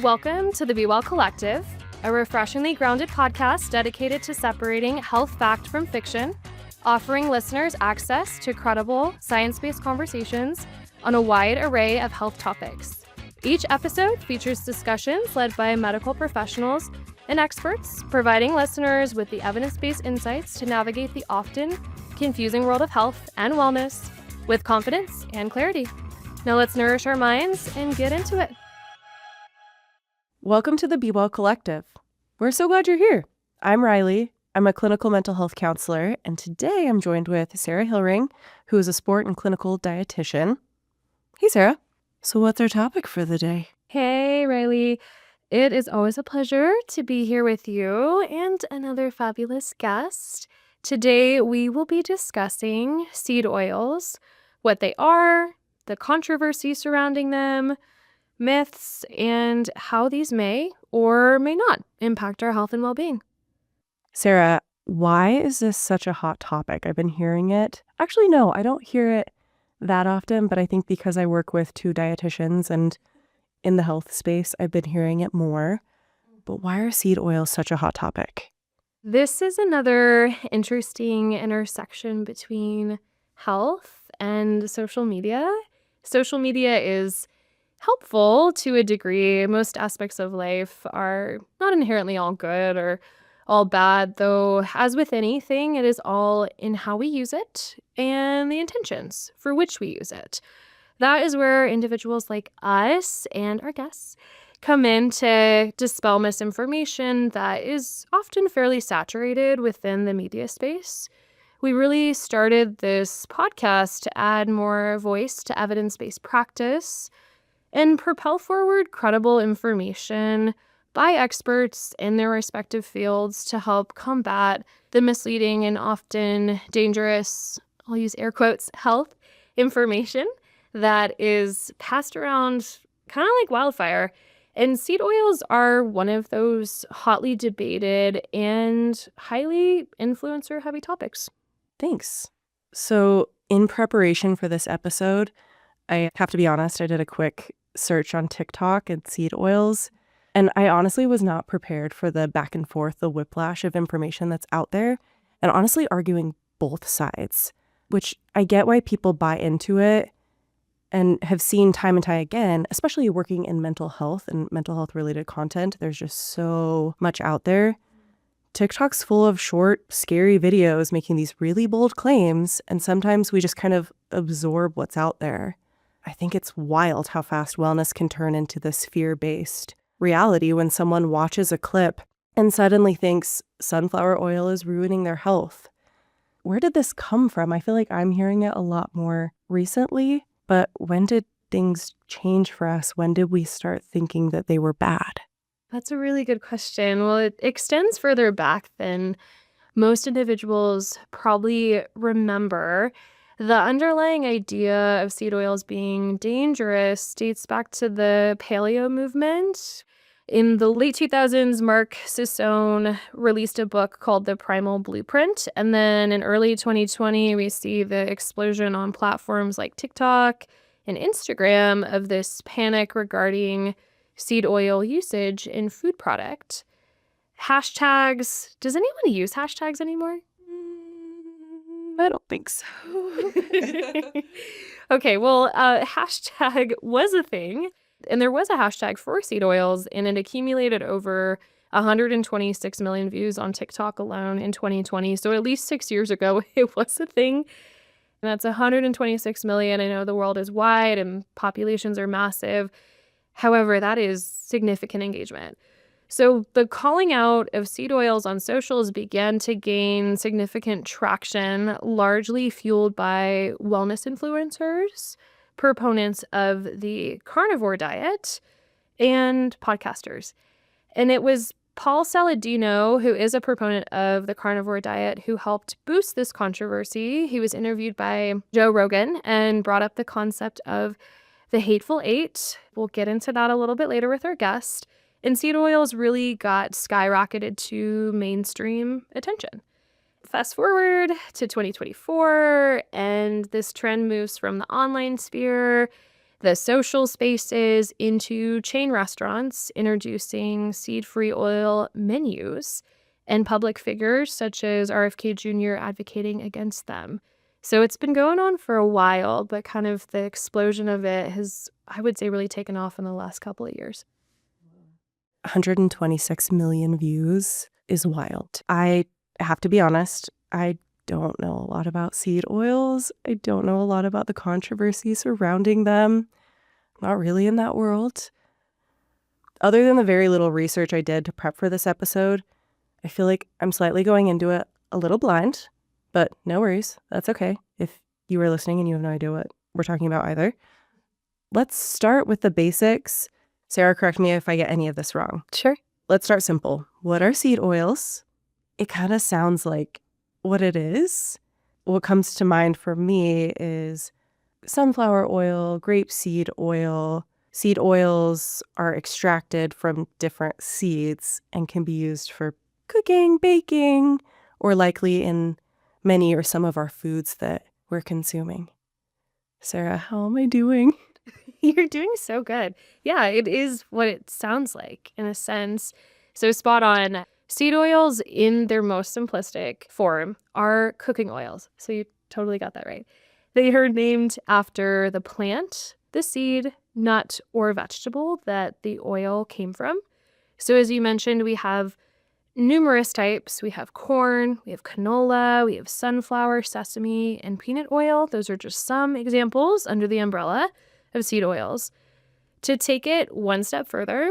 Welcome to the Be Well Collective, a refreshingly grounded podcast dedicated to separating health fact from fiction, offering listeners access to credible, science-based conversations on a wide array of health topics. Each episode features discussions led by medical professionals and experts, providing listeners with the evidence-based insights to navigate the often confusing world of health and wellness with confidence and clarity. Now let's nourish our minds and get into it. Welcome to the Be Well Collective. We're so glad you're here. I'm Riley. I'm a clinical mental health counselor, and today I'm joined with Sarah Hillring, who is a sport and clinical dietitian. Hey, Sarah. So what's our topic for the day? Hey, Riley. It is always a pleasure to be here with you and another fabulous guest. Today, we will be discussing seed oils, what they are, the controversy surrounding them, myths, and how these may or may not impact our health and well-being. Sarah, why is this such a hot topic? I've been hearing it. Actually, no, I don't hear it that often, but I think because I work with two dietitians and in the health space, I've been hearing it more. But why are seed oils such a hot topic? This is another interesting intersection between health and social media. Social media is helpful to a degree. Most aspects of life are not inherently all good or all bad, though as with anything, it is all in how we use it and the intentions for which we use it. That is where individuals like us and our guests come in to dispel misinformation that is often fairly saturated within the media space. We really started this podcast to add more voice to evidence-based practice and propel forward credible information by experts in their respective fields to help combat the misleading and often dangerous, I'll use air quotes, health information that is passed around kind of like wildfire. And seed oils are one of those hotly debated and highly influencer-heavy topics. Thanks. So in preparation for this episode, I have to be honest, I did a quick search on TikTok and seed oils, and I honestly was not prepared for the back and forth, the whiplash of information that's out there, and honestly arguing both sides, which I get why people buy into it and have seen time and time again, especially working in mental health and mental health related content. There's just so much out there. TikTok's full of short, scary videos making these really bold claims, and sometimes we just kind of absorb what's out there. I think it's wild how fast wellness can turn into this fear-based reality when someone watches a clip and suddenly thinks sunflower oil is ruining their health. Where did this come from? I feel like I'm hearing it a lot more recently, but when did things change for us? When did we start thinking that they were bad? That's a really good question. Well, it extends further back than most individuals probably remember. The underlying idea of seed oils being dangerous dates back to the paleo movement. In the late 2000s, Mark Sisson released a book called The Primal Blueprint. And then in early 2020, we see the explosion on platforms like TikTok and Instagram of this panic regarding seed oil usage in food product. Hashtags. Does anyone use hashtags anymore? I don't think so. Okay, well, hashtag was a thing, and there was a hashtag for seed oils, and it accumulated over 126 million views on TikTok alone in 2020. So at least 6 years ago, it was a thing. And that's 126 million. I know the world is wide and populations are massive. However, that is significant engagement. So the calling out of seed oils on socials began to gain significant traction, largely fueled by wellness influencers, proponents of the carnivore diet, and podcasters. And it was Paul Saladino, who is a proponent of the carnivore diet, who helped boost this controversy. He was interviewed by Joe Rogan and brought up the concept of the Hateful Eight. We'll get into that a little bit later with our guest. And seed oils really got skyrocketed to mainstream attention. Fast forward to 2024, and this trend moves from the online sphere the social spaces into chain restaurants, introducing seed-free oil menus, and public figures such as RFK Jr. advocating against them. So it's been going on for a while, but kind of the explosion of it has, I would say, really taken off in the last couple of years. 126 million views is wild. I have to be honest, I don't know a lot about seed oils. I don't know a lot about the controversy surrounding them. Not really in that world. Other than the very little research I did to prep for this episode, I feel like I'm slightly going into it a little blind, but no worries. That's okay if you are listening and you have no idea what we're talking about either. Let's start with the basics. Sarah, correct me if I get any of this wrong. Sure. Let's start simple. What are seed oils? It kind of sounds like what it is. What comes to mind for me is sunflower oil, grapeseed oil. Seed oils are extracted from different seeds and can be used for cooking, baking, or likely in many or some of our foods that we're consuming. Sarah, how am I doing? You're doing so good. Yeah, it is what it sounds like in a sense. So spot on. Seed oils in their most simplistic form are cooking oils. So you totally got that right. They are named after the plant, the seed, nut, or vegetable that the oil came from. So as you mentioned, we have numerous types. We have corn, we have canola, we have sunflower, sesame, and peanut oil. Those are just some examples under the umbrella of seed oils. To take it one step further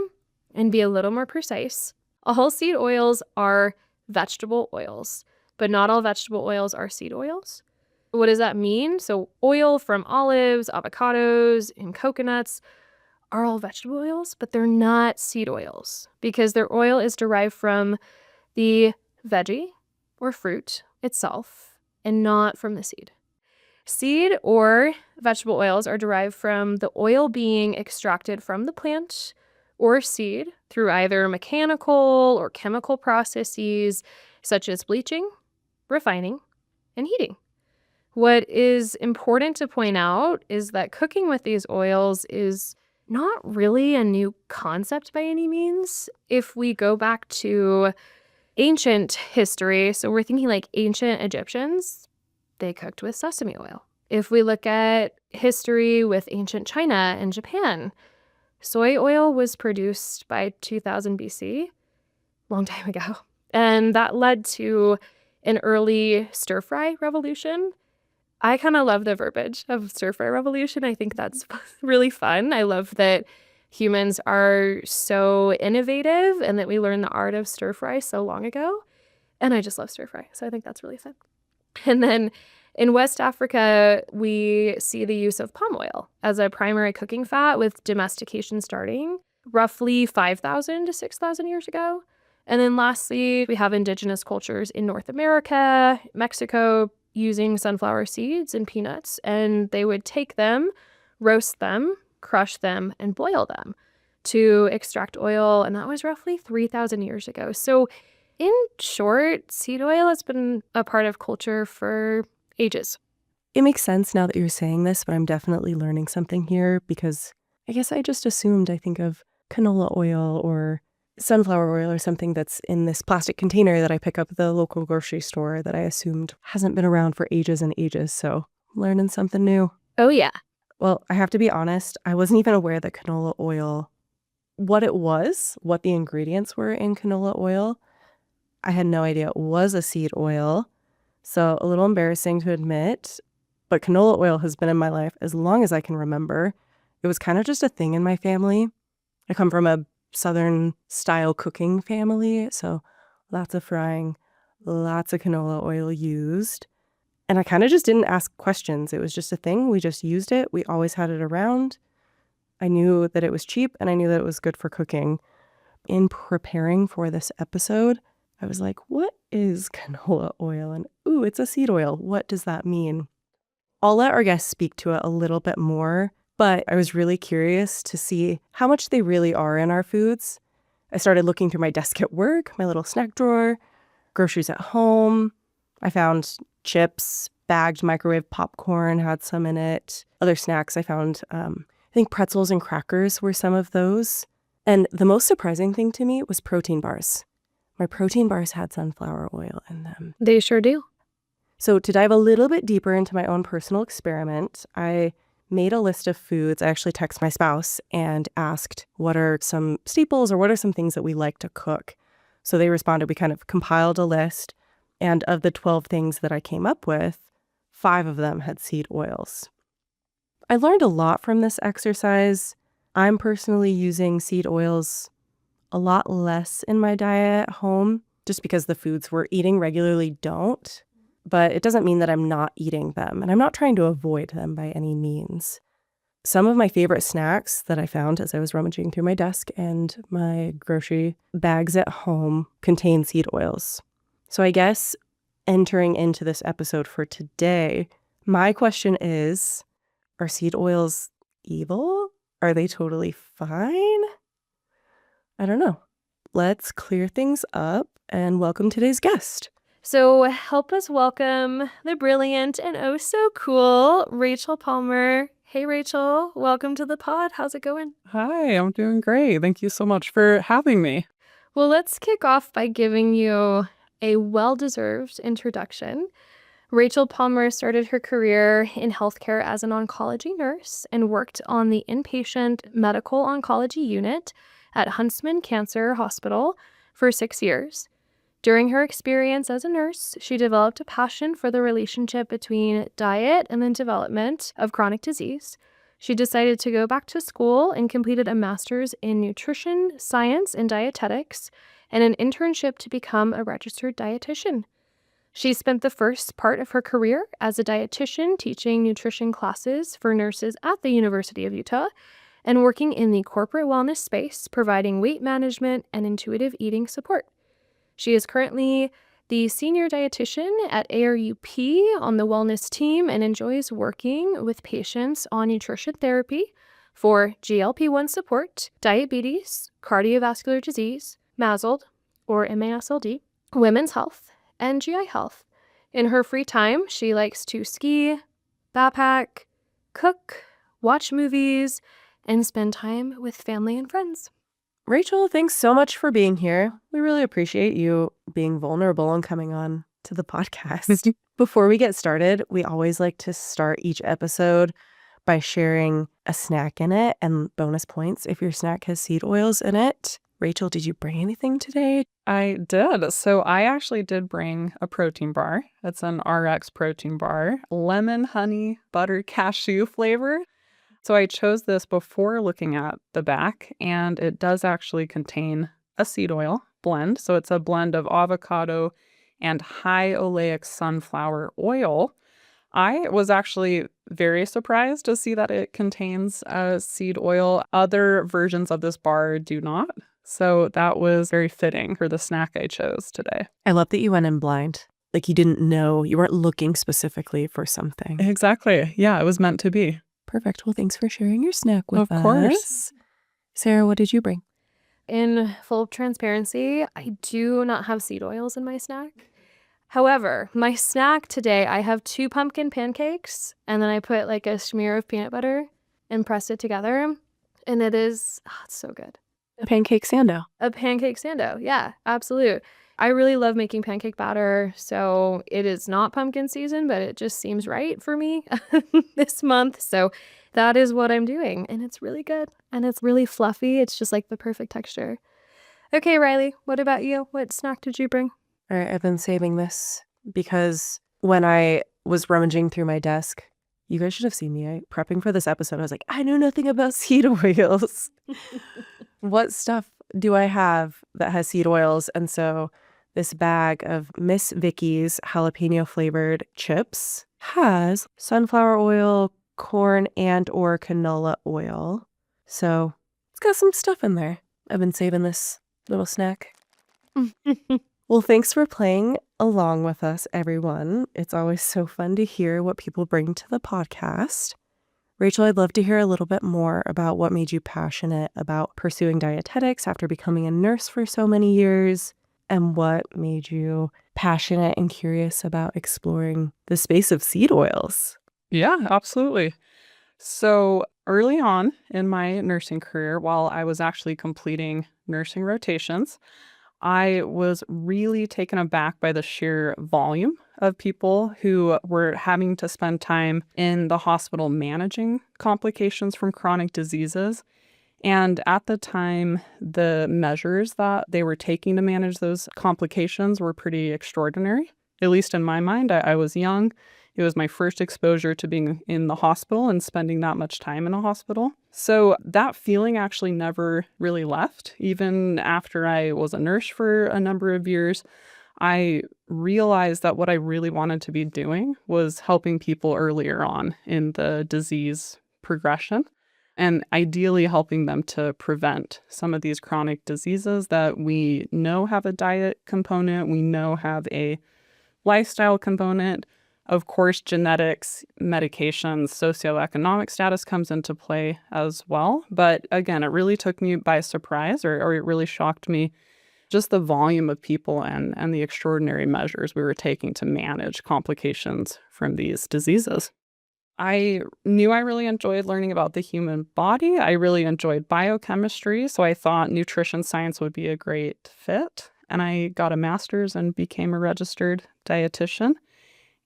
and be a little more precise, all seed oils are vegetable oils, but not all vegetable oils are seed oils. What does that mean? So oil from olives, avocados, and coconuts are all vegetable oils, but they're not seed oils because their oil is derived from the veggie or fruit itself and not from the seed. Seed or vegetable oils are derived from the oil being extracted from the plant or seed through either mechanical or chemical processes such as bleaching, refining, and heating. What is important to point out is that cooking with these oils is not really a new concept by any means. If we go back to ancient history, so we're thinking like ancient Egyptians, they cooked with sesame oil. If we look at history with ancient China and Japan, soy oil was produced by 2000 BC, long time ago. And that led to an early stir-fry revolution. I kind of love the verbiage of stir-fry revolution. I think that's really fun. I love that humans are so innovative and that we learned the art of stir-fry so long ago. And I just love stir-fry, so I think that's really fun. And then in West Africa, we see the use of palm oil as a primary cooking fat with domestication starting roughly 5,000 to 6,000 years ago. And then lastly, we have indigenous cultures in North America, Mexico, using sunflower seeds and peanuts, and they would take them, roast them, crush them, and boil them to extract oil, and that was roughly 3,000 years ago. So in short, seed oil has been a part of culture for ages. It makes sense now that you're saying this, but I'm definitely learning something here because I guess I just assumed I think of canola oil or sunflower oil or something that's in this plastic container that I pick up at the local grocery store that I assumed hasn't been around for ages and ages. So I'm learning something new. Oh, yeah. Well, I have to be honest, I wasn't even aware that canola oil, what it was, what the ingredients were in canola oil. I had no idea it was a seed oil. So a little embarrassing to admit, but canola oil has been in my life as long as I can remember. It was kind of just a thing in my family. I come from a Southern style cooking family, so lots of frying, lots of canola oil used. And I kind of just didn't ask questions. It was just a thing. We just used it. We always had it around. I knew that it was cheap and I knew that it was good for cooking. In preparing for this episode, I was like, what is canola oil? And ooh, it's a seed oil. What does that mean? I'll let our guests speak to it a little bit more, but I was really curious to see how much they really are in our foods. I started looking through my desk at work, my little snack drawer, groceries at home. I found chips, bagged microwave popcorn had some in it. Other snacks I found I think pretzels and crackers were some of those. And the most surprising thing to me was protein bars. My protein bars had sunflower oil in them. They sure do. So to dive a little bit deeper into my own personal experiment, I made a list of foods. I actually texted my spouse and asked what are some staples or what are some things that we like to cook. So they responded. We kind of compiled a list. And of the 12 things that I came up with, 5 of them had seed oils. I learned a lot from this exercise. I'm personally using seed oils a lot less in my diet at home, just because the foods we're eating regularly don't. But it doesn't mean that I'm not eating them, and I'm not trying to avoid them by any means. Some of my favorite snacks that I found as I was rummaging through my desk and my grocery bags at home contain seed oils. So I guess entering into this episode for today, my question is, are seed oils evil? Are they totally fine? I don't know. Let's clear things up and welcome today's guest. So help us welcome the brilliant and oh so cool Rachel Palmer. Hey, Rachel. Welcome to the pod. How's it going? Hi, I'm doing great. Thank you so much for having me. Well, let's kick off by giving you a well-deserved introduction. Rachel Palmer started her career in healthcare as an oncology nurse and worked on the inpatient medical oncology unit at Huntsman Cancer Hospital for 6 years. During her experience as a nurse, she developed a passion for the relationship between diet and the development of chronic disease. She decided to go back to school and completed a master's in Nutrition Science and Dietetics and an internship to become a registered dietitian. She spent the first part of her career as a dietitian teaching nutrition classes for nurses at the University of Utah and working in the corporate wellness space, providing weight management and intuitive eating support. She is currently the Senior Dietitian at ARUP on the wellness team and enjoys working with patients on nutrition therapy for GLP-1 support, diabetes, cardiovascular disease, MASLD or MASLD, women's health, and GI health. In her free time, she likes to ski, backpack, cook, watch movies, and spend time with family and friends. Rachel, thanks so much for being here. We really appreciate you being vulnerable and coming on to the podcast. Before we get started, we always like to start each episode by sharing a snack in it and bonus points if your snack has seed oils in it. Rachel, did you bring anything today? I did. So I actually did bring a protein bar. It's an RX protein bar, lemon, honey, butter, cashew flavor. So I chose this before looking at the back, and it does actually contain a seed oil blend. So it's a blend of avocado and high oleic sunflower oil. I was actually very surprised to see that it contains seed oil. Other versions of this bar do not. So that was very fitting for the snack I chose today. I love that you went in blind. Like you didn't know, you weren't looking specifically for something. Exactly. Yeah, it was meant to be. Perfect. Well, thanks for sharing your snack with us. Of course. Sarah, what did you bring? In full transparency, I do not have seed oils in my snack. However, my snack today, I have 2 pumpkin pancakes, and then I put like a smear of peanut butter and pressed it together, and it's so good. A pancake sando. A pancake sando, yeah, absolute. I really love making pancake batter, so it is not pumpkin season, but it just seems right for me this month. So that is what I'm doing, and it's really good, and it's really fluffy. It's just like the perfect texture. Okay, Riley, what about you? What snack did you bring? All right, I've been saving this because when I was rummaging through my desk, you guys should have seen me prepping for this episode. I was like, I know nothing about seed oils. What stuff do I have that has seed oils? And so this bag of Miss Vicky's jalapeno flavored chips has sunflower oil, corn and or canola oil. So it's got some stuff in there. I've been saving this little snack. Well, thanks for playing along with us, everyone. It's always so fun to hear what people bring to the podcast. Rachel, I'd love to hear a little bit more about what made you passionate about pursuing dietetics after becoming a nurse for so many years, and what made you passionate and curious about exploring the space of seed oils. Yeah, absolutely. So early on in my nursing career, while I was actually completing nursing rotations, I was really taken aback by the sheer volume of people who were having to spend time in the hospital managing complications from chronic diseases. And at the time, the measures that they were taking to manage those complications were pretty extraordinary. At least in my mind, I was young. It was my first exposure to being in the hospital and spending that much time in a hospital. So that feeling actually never really left. Even after I was a nurse for a number of years, I realized that what I really wanted to be doing was helping people earlier on in the disease progression and ideally helping them to prevent some of these chronic diseases that we know have a diet component, we know have a lifestyle component. Of course, genetics, medications, socioeconomic status comes into play as well. But again, it really took me by surprise, or it really shocked me, just the volume of people and the extraordinary measures we were taking to manage complications from these diseases. I knew I really enjoyed learning about the human body. I really enjoyed biochemistry, so I thought nutrition science would be a great fit. And I got a master's and became a registered dietitian.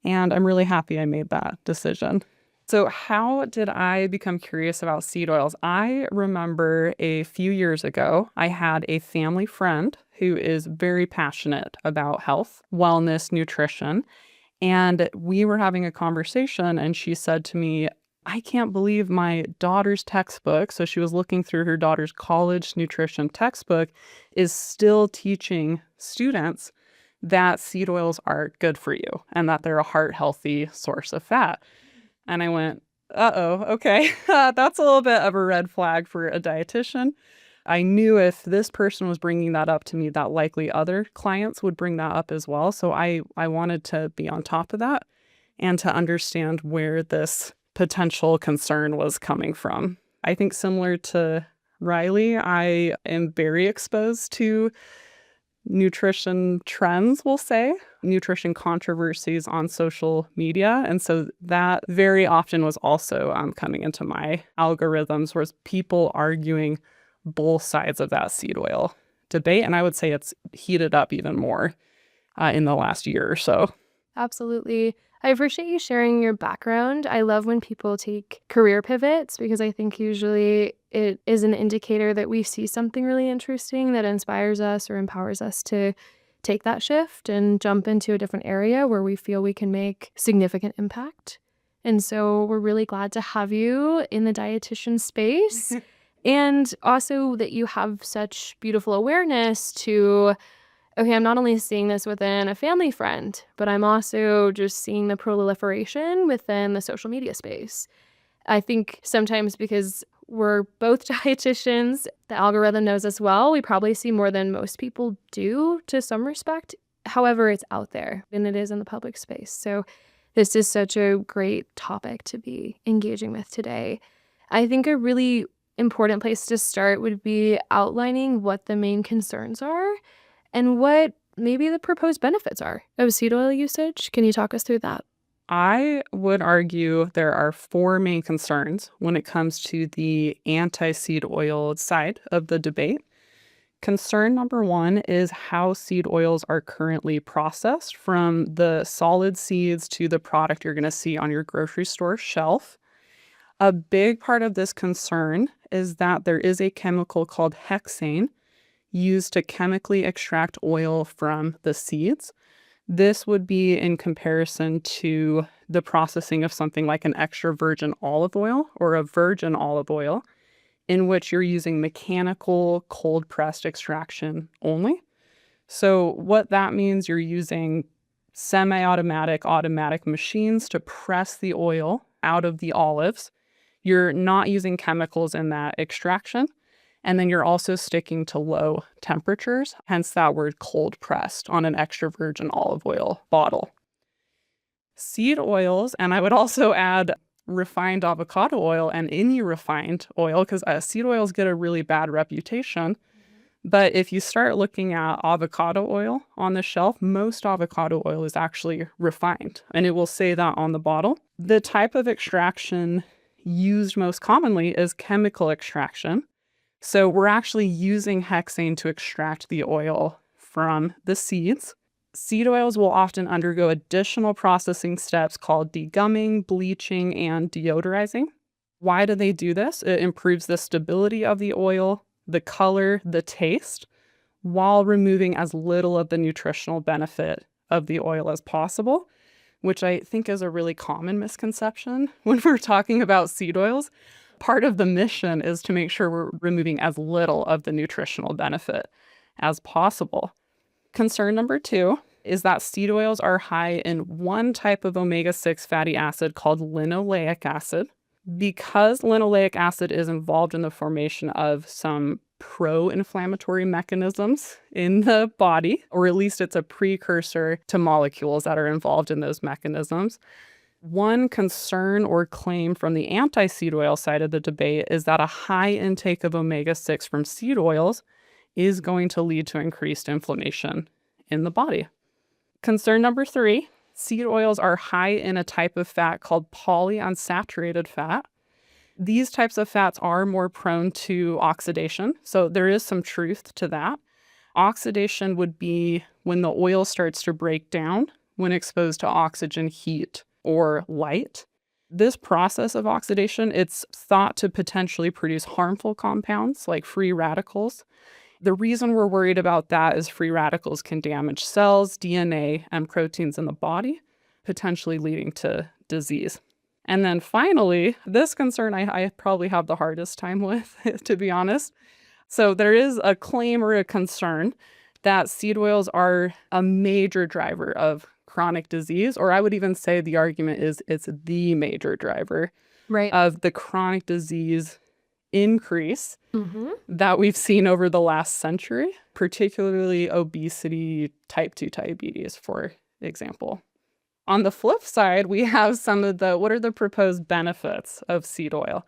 And I'm really happy I made that decision. So how did I become curious about seed oils? I remember a few years ago, I had a family friend who is very passionate about health, wellness, nutrition. And we were having a conversation and she said to me, I can't believe my daughter's textbook, so she was looking through her daughter's college nutrition textbook, is still teaching students that seed oils are good for you and that they're a heart-healthy source of fat. And I went, uh-oh, okay, that's a little bit of a red flag for a dietitian. I knew if this person was bringing that up to me, that likely other clients would bring that up as well. So I wanted to be on top of that and to understand where this potential concern was coming from. I think similar to Riley, I am very exposed to nutrition trends, we'll say, nutrition controversies on social media. And so that very often was also coming into my algorithms, was people arguing both sides of that seed oil debate. And I would say it's heated up even more in the last year or so. Absolutely. I appreciate you sharing your background. I love when people take career pivots because I think usually it is an indicator that we see something really interesting that inspires us or empowers us to take that shift and jump into a different area where we feel we can make significant impact. And so we're really glad to have you in the dietitian space. And also that you have such beautiful awareness to, okay, I'm not only seeing this within a family friend, but I'm also just seeing the proliferation within the social media space. I think sometimes because we're both dietitians, the algorithm knows us well. We probably see more than most people do to some respect. However, it's out there and it is in the public space. So this is such a great topic to be engaging with today. I think a really important place to start would be outlining what the main concerns are and what maybe the proposed benefits are of seed oil usage. Can you talk us through that? I would argue there are four main concerns when it comes to the anti-seed oil side of the debate. Concern number one is how seed oils are currently processed from the solid seeds to the product you're going to see on your grocery store shelf. A big part of this concern is that there is a chemical called hexane used to chemically extract oil from the seeds. This would be in comparison to the processing of something like an extra virgin olive oil or a virgin olive oil, in which you're using mechanical cold pressed extraction only. So what that means, you're using semi-automatic, automatic machines to press the oil out of the olives. You're not using chemicals in that extraction. And then you're also sticking to low temperatures, hence that word cold pressed on an extra virgin olive oil bottle. Seed oils, and I would also add refined avocado oil and any refined oil, because seed oils get a really bad reputation. But if you start looking at avocado oil on the shelf, most avocado oil is actually refined, and it will say that on the bottle. The type of extraction used most commonly is chemical extraction. So we're actually using hexane to extract the oil from the seeds. Seed oils will often undergo additional processing steps called degumming, bleaching, and deodorizing. Why do they do this? It improves the stability of the oil, the color, the taste, while removing as little of the nutritional benefit of the oil as possible, which I think is a really common misconception when we're talking about seed oils. Part of the mission is to make sure we're removing as little of the nutritional benefit as possible. Concern number 2 is that seed oils are high in one type of omega-6 fatty acid called linoleic acid. Because linoleic acid is involved in the formation of some pro-inflammatory mechanisms in the body, or at least it's a precursor to molecules that are involved in those mechanisms. One concern or claim from the anti-seed oil side of the debate is that a high intake of omega-6 from seed oils is going to lead to increased inflammation in the body. Concern number 3, seed oils are high in a type of fat called polyunsaturated fat. These types of fats are more prone to oxidation, so there is some truth to that. Oxidation would be when the oil starts to break down when exposed to oxygen, heat, or light. This process of oxidation, it's thought to potentially produce harmful compounds like free radicals. The reason we're worried about that is free radicals can damage cells, DNA, and proteins in the body, potentially leading to disease. And then finally, this concern I probably have the hardest time with, to be honest. So there is a claim or a concern that seed oils are a major driver of chronic disease, or I would even say the argument is it's the major driver of the chronic disease increase that we've seen over the last century, particularly obesity, type 2 diabetes, for example. On the flip side, we have some of what are the proposed benefits of seed oil?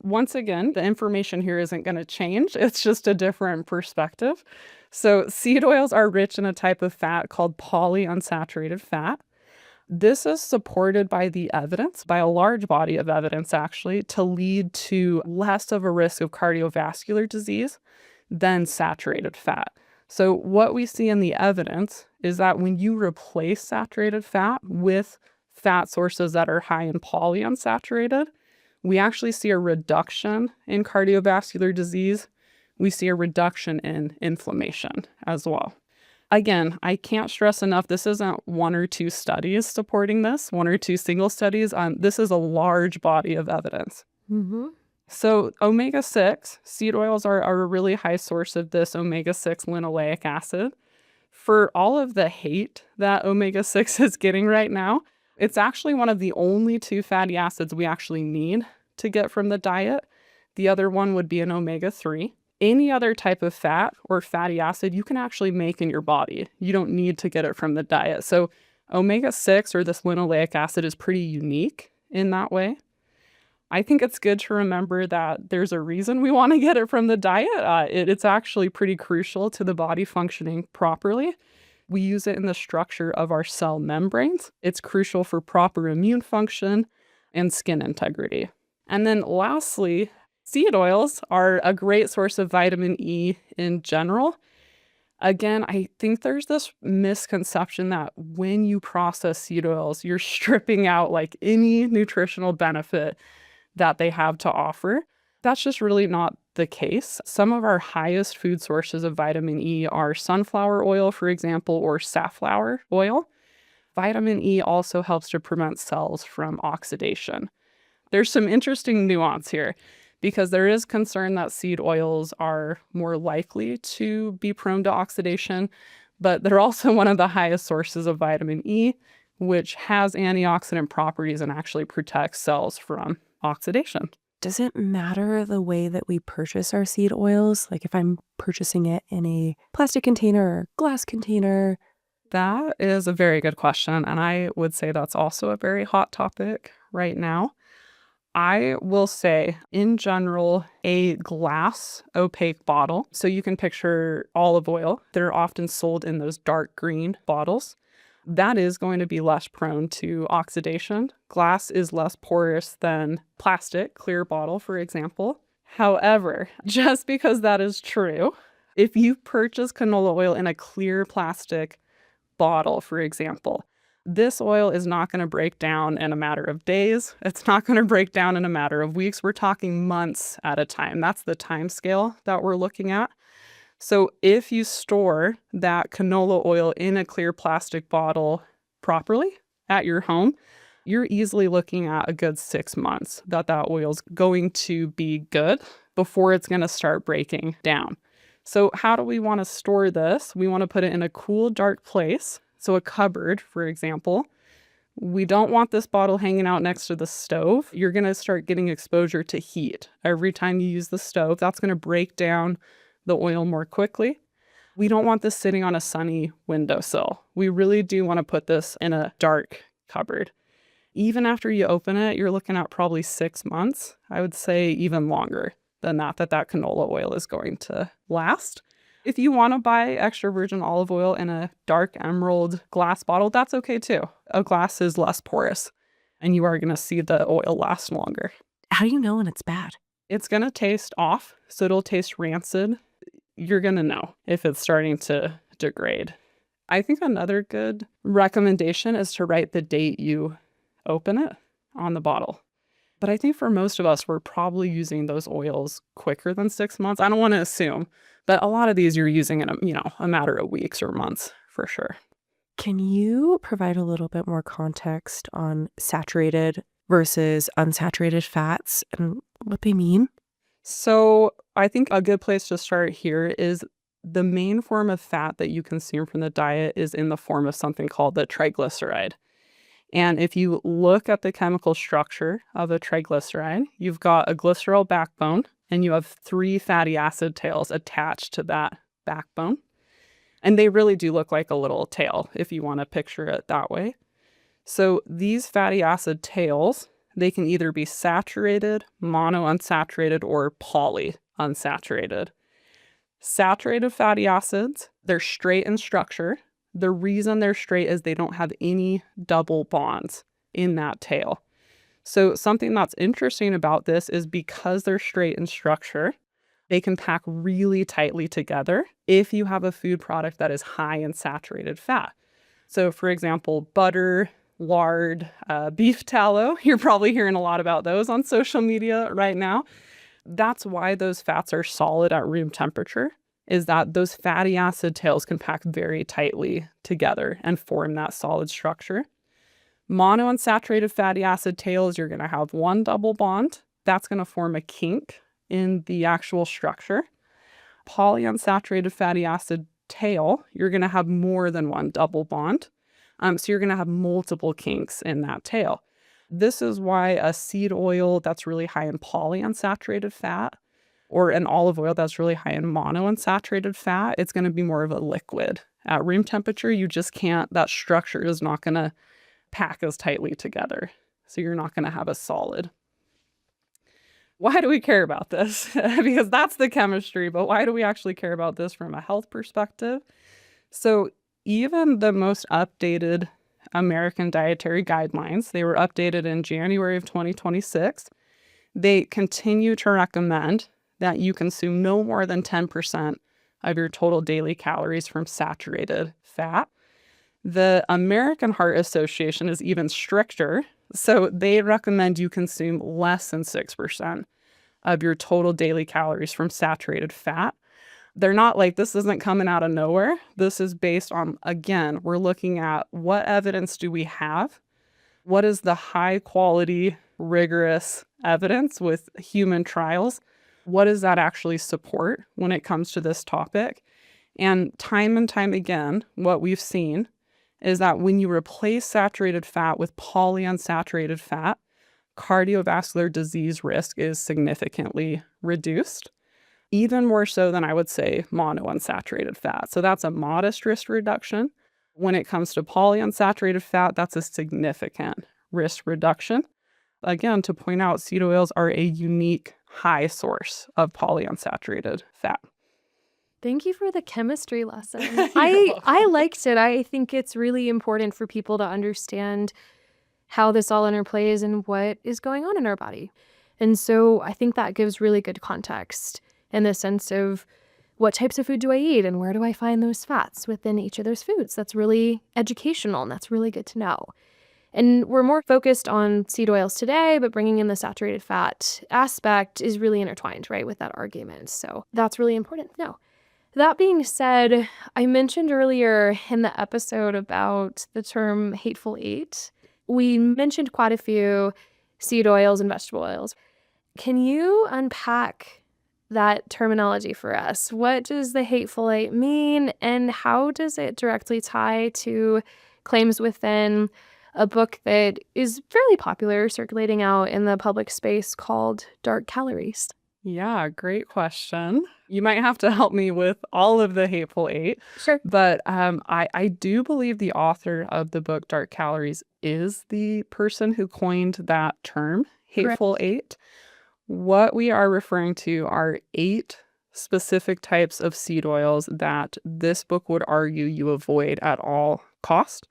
Once again, the information here isn't going to change. It's just a different perspective. So seed oils are rich in a type of fat called polyunsaturated fat. This is supported by the evidence, by a large body of evidence actually, to lead to less of a risk of cardiovascular disease than saturated fat. So what we see in the evidence is that when you replace saturated fat with fat sources that are high in polyunsaturated, we actually see a reduction in cardiovascular disease. We see a reduction in inflammation as well. Again, I can't stress enough, this isn't 1 or 2 studies supporting this, 1 or 2 single studies. This is a large body of evidence. So omega-6, seed oils are a really high source of this omega-6 linoleic acid. For all of the hate that omega-6 is getting right now, it's actually one of the only 2 fatty acids we actually need to get from the diet. The other one would be an omega-3. Any other type of fat or fatty acid you can actually make in your body. You don't need to get it from the diet. So omega-6 or this linoleic acid is pretty unique in that way. I think it's good to remember that there's a reason we want to get it from the diet. It's actually pretty crucial to the body functioning properly. We use it in the structure of our cell membranes. It's crucial for proper immune function and skin integrity. And then lastly, seed oils are a great source of vitamin E in general. Again, I think there's this misconception that when you process seed oils, you're stripping out like any nutritional benefit that they have to offer. That's just really not the case. Some of our highest food sources of vitamin E are sunflower oil, for example, or safflower oil. Vitamin E also helps to prevent cells from oxidation. There's some interesting nuance here because there is concern that seed oils are more likely to be prone to oxidation, but they're also one of the highest sources of vitamin E, which has antioxidant properties and actually protects cells from oxidation. Does it matter the way that we purchase our seed oils? Like if I'm purchasing it in a plastic container or glass container? That is a very good question, and I would say that's also a very hot topic right now. I will say, in general, a glass opaque bottle. So you can picture olive oil. They're often sold in those dark green bottles. that is going to be less prone to oxidation. Glass is less porous than plastic, clear bottle, for example. However, just because that is true, if you purchase canola oil in a clear plastic bottle, for example, this oil is not going to break down in a matter of days. It's not going to break down in a matter of weeks. We're talking months at a time. That's the time scale that we're looking at. So if you store that canola oil in a clear plastic bottle properly at your home, you're easily looking at a good 6 months that oil's going to be good before it's going to start breaking down. So how do we want to store this? We want to put it in a cool, dark place. So a cupboard, for example. We don't want this bottle hanging out next to the stove. You're going to start getting exposure to heat. Every time you use the stove, that's going to break down the oil more quickly. We don't want this sitting on a sunny windowsill. We really do want to put this in a dark cupboard. Even after you open it, you're looking at probably 6 months. I would say even longer than that canola oil is going to last. If you want to buy extra virgin olive oil in a dark emerald glass bottle, that's okay too. A glass is less porous and you are going to see the oil last longer. How do you know when it's bad? It's going to taste off, so it'll taste rancid. You're going to know if it's starting to degrade. I think another good recommendation is to write the date you open it on the bottle. But I think for most of us, we're probably using those oils quicker than 6 months. I don't want to assume, but a lot of these you're using in a matter of weeks or months for sure. Can you provide a little bit more context on saturated versus unsaturated fats and what they mean? So I think a good place to start here is the main form of fat that you consume from the diet is in the form of something called the triglyceride. And if you look at the chemical structure of a triglyceride, you've got a glycerol backbone and you have 3 fatty acid tails attached to that backbone. And they really do look like a little tail if you want to picture it that way. So these fatty acid tails, they can either be saturated, monounsaturated, or polyunsaturated. Saturated fatty acids, they're straight in structure. The reason they're straight is they don't have any double bonds in that tail. So something that's interesting about this is because they're straight in structure, they can pack really tightly together if you have a food product that is high in saturated fat. So for example, butter, lard, beef tallow, you're probably hearing a lot about those on social media right now. That's why those fats are solid at room temperature, is that those fatty acid tails can pack very tightly together and form that solid structure. Monounsaturated fatty acid tails, you're going to have one double bond. That's going to form a kink in the actual structure. Polyunsaturated fatty acid tail, you're going to have more than one double bond. So you're going to have multiple kinks in that tail. This is why a seed oil that's really high in polyunsaturated fat or an olive oil that's really high in monounsaturated fat, it's going to be more of a liquid. At room temperature, you just can't, that structure is not going to pack as tightly together. So you're not going to have a solid. Why do we care about this? Because that's the chemistry, but why do we actually care about this from a health perspective? So even the most updated American dietary guidelines, they were updated in January of 2026. They continue to recommend that you consume no more than 10% of your total daily calories from saturated fat. The American Heart Association is even stricter, so they recommend you consume less than 6% of your total daily calories from saturated fat. They're not like, this isn't coming out of nowhere. This is based on, again, we're looking at what evidence do we have? What is the high quality, rigorous evidence with human trials? What does that actually support when it comes to this topic? And time again, what we've seen is that when you replace saturated fat with polyunsaturated fat, cardiovascular disease risk is significantly reduced, even more so than I would say monounsaturated fat. So that's a modest risk reduction. When it comes to polyunsaturated fat, that's a significant risk reduction. Again, to point out, seed oils are a unique high source of polyunsaturated fat. Thank you for the chemistry lesson. You're I welcome. liked it. I think it's really important for people to understand how this all interplays and what is going on in our body. And so I think that gives really good context in the sense of what types of food do I eat and where do I find those fats within each of those foods. That's really educational and that's really good to know. And we're more focused on seed oils today, but bringing in the saturated fat aspect is really intertwined, right, with that argument. So that's really important to know. That being said, I mentioned earlier in the episode about the term hateful eight. We mentioned quite a few seed oils and vegetable oils. Can you unpack that terminology for us? What does the hateful eight mean, and how does it directly tie to claims within a book that is fairly popular circulating out in the public space called Dark Calories? Yeah, great question. You might have to help me with all of the hateful eight, Sure. but I do believe the author of the book Dark Calories is the person who coined that term, hateful eight. What we are referring to are 8 specific types of seed oils that this book would argue you avoid at all cost.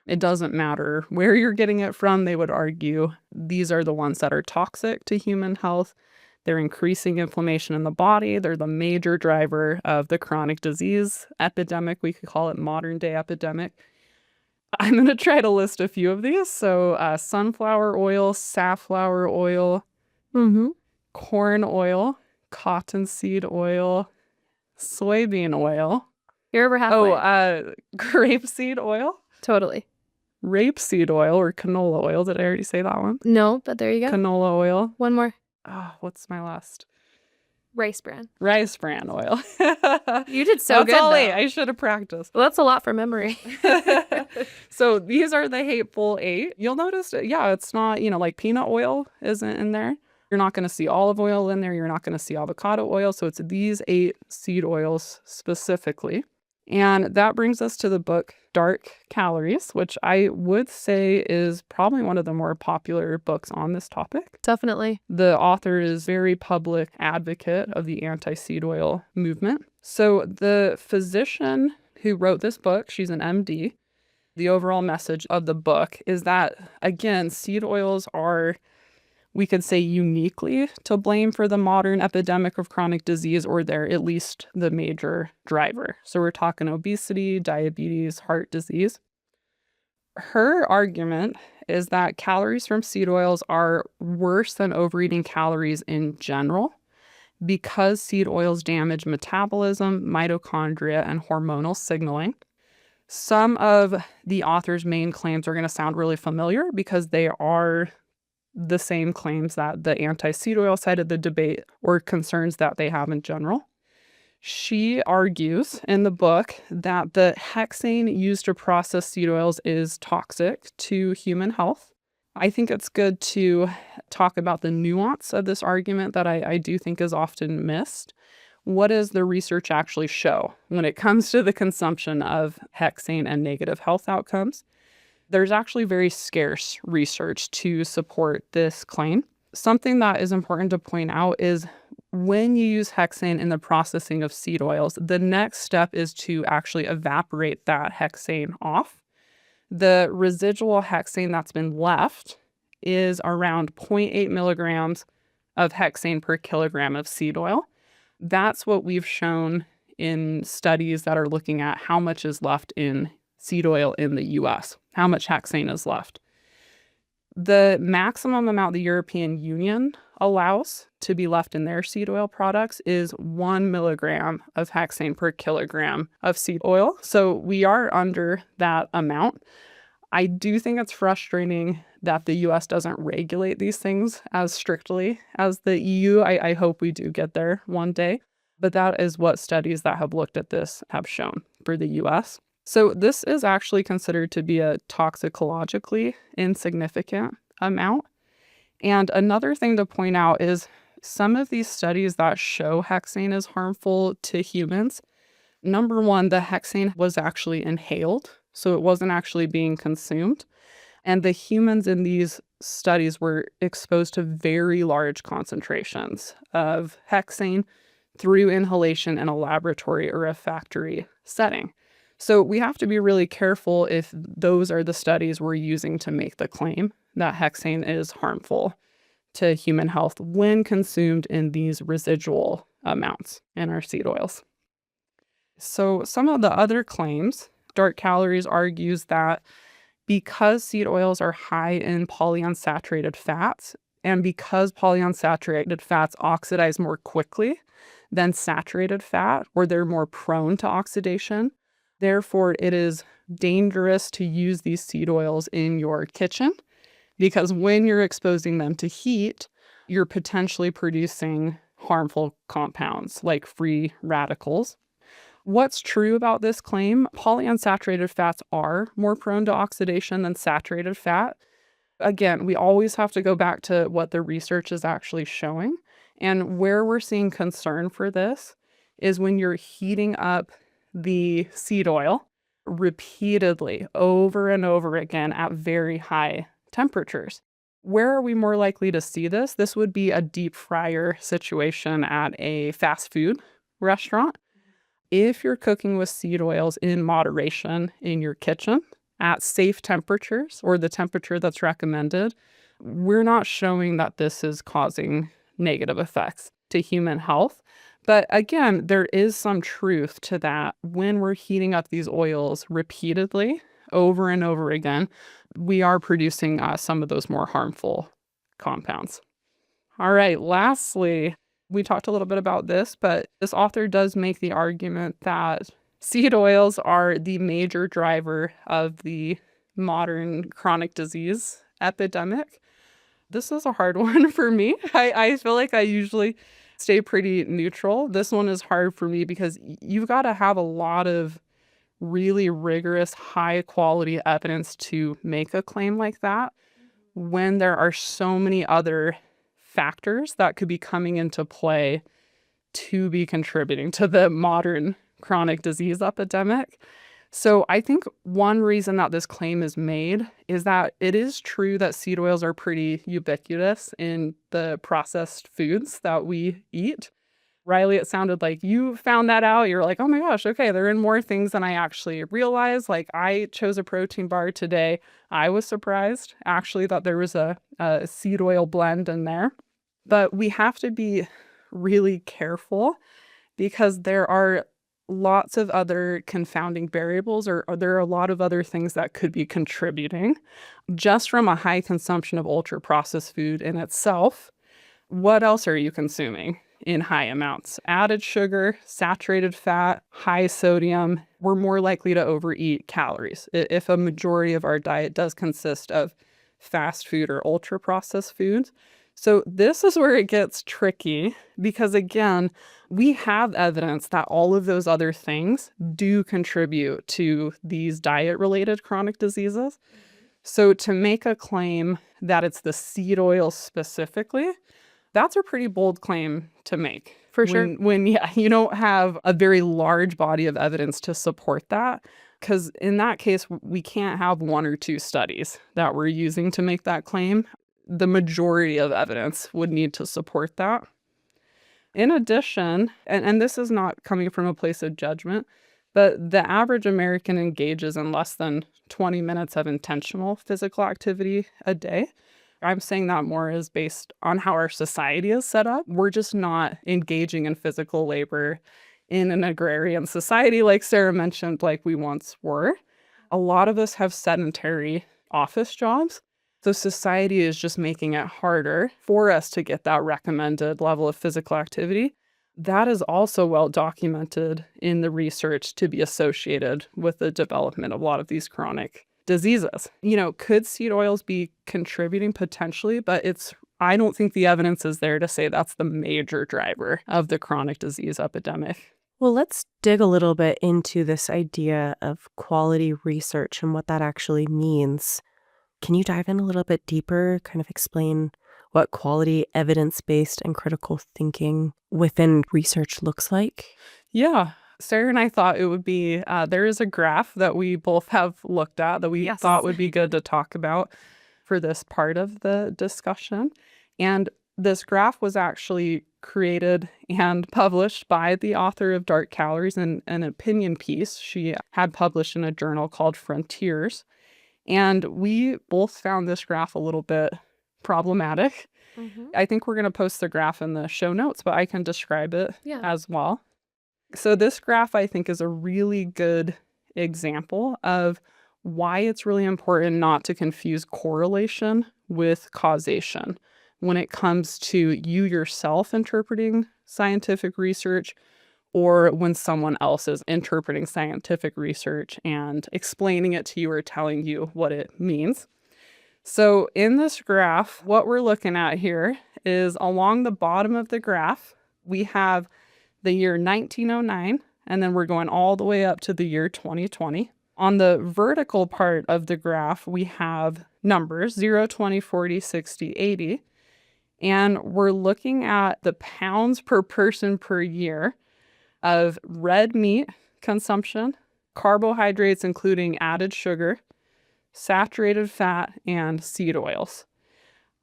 It doesn't matter where you're getting it from, they would argue these are the ones that are toxic to human health. They're increasing inflammation in the body. They're the major driver of the chronic disease epidemic. We could call it modern day epidemic. I'm going to try to list a few of these. So sunflower oil, safflower oil, corn oil, cottonseed oil, soybean oil. You're over halfway. Grapeseed oil, Totally. rapeseed oil or canola oil. Did I already say that one? No, but there you go. Canola oil. One more. Oh, what's my last? Rice bran. Rice bran oil. You did so That's good, all though. 8. I should have practiced. Well, that's a lot for memory. So these are the hateful 8. You'll notice, it's not, like peanut oil isn't in there. You're not going to see olive oil in there. You're not going to see avocado oil. So it's these 8 seed oils specifically. And that brings us to the book Dark Calories, which I would say is probably one of the more popular books on this topic. Definitely. The author is very public advocate of the anti-seed oil movement. So the physician who wrote this book, she's an MD. The overall message of the book is that, again, seed oils are, we could say, uniquely to blame for the modern epidemic of chronic disease, or they're at least the major driver. So we're talking obesity, diabetes, heart disease. Her argument is that calories from seed oils are worse than overeating calories in general because seed oils damage metabolism, mitochondria, and hormonal signaling. Some of the author's main claims are going to sound really familiar because they are the same claims that the anti-seed oil side of the debate or concerns that they have in general. She argues in the book that the hexane used to process seed oils is toxic to human health. I think it's good to talk about the nuance of this argument that I do think is often missed. What does the research actually show when it comes to the consumption of hexane and negative health outcomes? There's actually very scarce research to support this claim. Something that is important to point out is when you use hexane in the processing of seed oils, the next step is to actually evaporate that hexane off. The residual hexane that's been left is around 0.8 milligrams of hexane per kilogram of seed oil. That's what we've shown in studies that are looking at how much is left in seed oil in the US, how much hexane is left. The maximum amount the European Union allows to be left in their seed oil products is 1 milligram of hexane per kilogram of seed oil. So we are under that amount. I do think it's frustrating that the US doesn't regulate these things as strictly as the EU. I hope we do get there one day. But that is what studies that have looked at this have shown for the US. So this is actually considered to be a toxicologically insignificant amount. And another thing to point out is some of these studies that show hexane is harmful to humans. Number one, the hexane was actually inhaled, so it wasn't actually being consumed. And the humans in these studies were exposed to very large concentrations of hexane, through inhalation in a laboratory or a factory setting. So we have to be really careful if those are the studies we're using to make the claim that hexane is harmful to human health when consumed in these residual amounts in our seed oils. So some of the other claims, Dark Calories argues that because seed oils are high in polyunsaturated fats, and because polyunsaturated fats oxidize more quickly than saturated fat, or they're more prone to oxidation, therefore it is dangerous to use these seed oils in your kitchen, because when you're exposing them to heat, you're potentially producing harmful compounds like free radicals. What's true about this claim? Polyunsaturated fats are more prone to oxidation than saturated fat. Again, we always have to go back to what the research is actually showing. And where we're seeing concern for this is when you're heating up the seed oil repeatedly over and over again at very high temperatures. Where are we more likely to see this? This would be a deep fryer situation at a fast food restaurant. If you're cooking with seed oils in moderation in your kitchen at safe temperatures or the temperature that's recommended, we're not showing that this is causing negative effects to human health. But again, there is some truth to that. When we're heating up these oils repeatedly over and over again, we are producing some of those more harmful compounds. All right, lastly, we talked a little bit about this, but this author does make the argument that seed oils are the major driver of the modern chronic disease epidemic. This is a hard one for me. I feel like I usually stay pretty neutral. This one is hard for me because you've got to have a lot of really rigorous, high quality evidence to make a claim like that when there are so many other factors that could be coming into play to be contributing to the modern chronic disease epidemic. So I think one reason that this claim is made is that it is true that seed oils are pretty ubiquitous in the processed foods that we eat. Riley, it sounded like you found that out. You're like, oh my gosh, okay, they're in more things than I actually realized. Like I chose a protein bar today. I was surprised actually that there was a seed oil blend in there. But we have to be really careful because there are lots of other confounding variables, or there are a lot of other things that could be contributing just from a high consumption of ultra processed food in itself. What else are you consuming in high amounts? Added sugar, saturated fat, high sodium. We're more likely to overeat calories if a majority of our diet does consist of fast food or ultra processed foods. So this is where it gets tricky because, again, we have evidence that all of those other things do contribute to these diet-related chronic diseases. So to make a claim that it's the seed oil specifically, that's a pretty bold claim to make. For sure. When you don't have a very large body of evidence to support that, because in that case, we can't have one or two studies that we're using to make that claim. The majority of evidence would need to support that. In addition, and this is not coming from a place of judgment, but the average American engages in less than 20 minutes of intentional physical activity a day. I'm saying that more is based on how our society is set up. We're just not engaging in physical labor in an agrarian society, like Sarah mentioned, like we once were. A lot of us have sedentary office jobs. So society is just making it harder for us to get that recommended level of physical activity. That is also well documented in the research to be associated with the development of a lot of these chronic diseases. Could seed oils be contributing potentially, but I don't think the evidence is there to say that's the major driver of the chronic disease epidemic. Well, let's dig a little bit into this idea of quality research and what that actually means. Can you dive in a little bit deeper, kind of explain what quality, evidence-based, and critical thinking within research looks like? Yeah. Sarah and I thought it would be, there is a graph that we both have looked at that we thought would be good to talk about for this part of the discussion. And this graph was actually created and published by the author of Dark Calories in an opinion piece she had published in a journal called Frontiers. And we both found this graph a little bit problematic. I think we're going to post the graph in the show notes, but I can describe it as well. So this graph, I think, is a really good example of why it's really important not to confuse correlation with causation when it comes to you yourself interpreting scientific research or when someone else is interpreting scientific research and explaining it to you or telling you what it means. So in this graph, what we're looking at here is along the bottom of the graph, we have the year 1909, and then we're going all the way up to the year 2020. On the vertical part of the graph, we have numbers 0, 20, 40, 60, 80. And we're looking at the pounds per person per year of red meat consumption, carbohydrates including added sugar, saturated fat, and seed oils.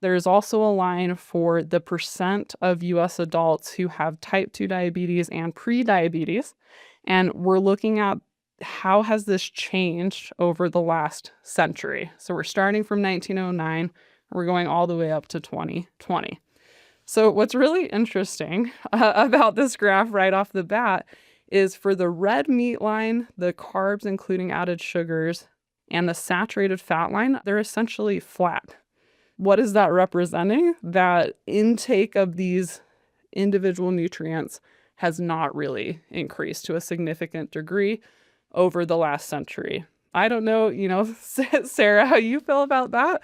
There's also a line for the percent of US adults who have type 2 diabetes and prediabetes. And we're looking at how has this changed over the last century. So we're starting from 1909, we're going all the way up to 2020. So what's really interesting about this graph right off the bat is for the red meat line, the carbs including added sugars, and the saturated fat line, they're essentially flat. What is that representing? That intake of these individual nutrients has not really increased to a significant degree over the last century. I don't know, Sarah, how you feel about that?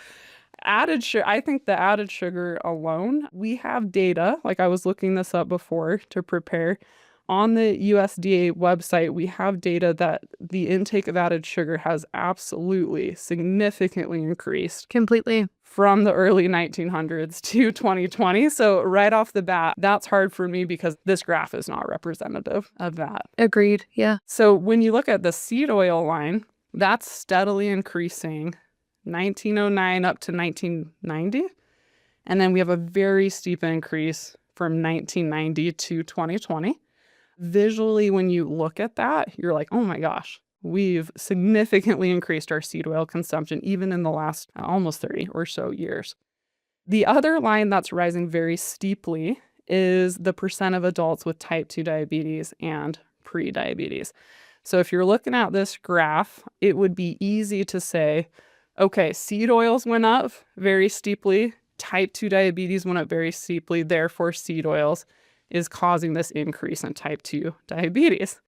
Added sugar, I think the added sugar alone, we have data, like I was looking this up before to prepare. On the USDA website, we have data that the intake of added sugar has absolutely significantly increased. Completely. From the early 1900s to 2020. So right off the bat, that's hard for me because this graph is not representative of that. Agreed. Yeah. So when you look at the seed oil line, that's steadily increasing 1909 up to 1990. And then we have a very steep increase from 1990 to 2020. Visually, when you look at that, you're like, oh my gosh, we've significantly increased our seed oil consumption even in the last almost 30 or so years. The other line that's rising very steeply is the percent of adults with type 2 diabetes and prediabetes. So if you're looking at this graph, it would be easy to say, okay, seed oils went up very steeply, type 2 diabetes went up very steeply, therefore seed oils is causing this increase in type 2 diabetes.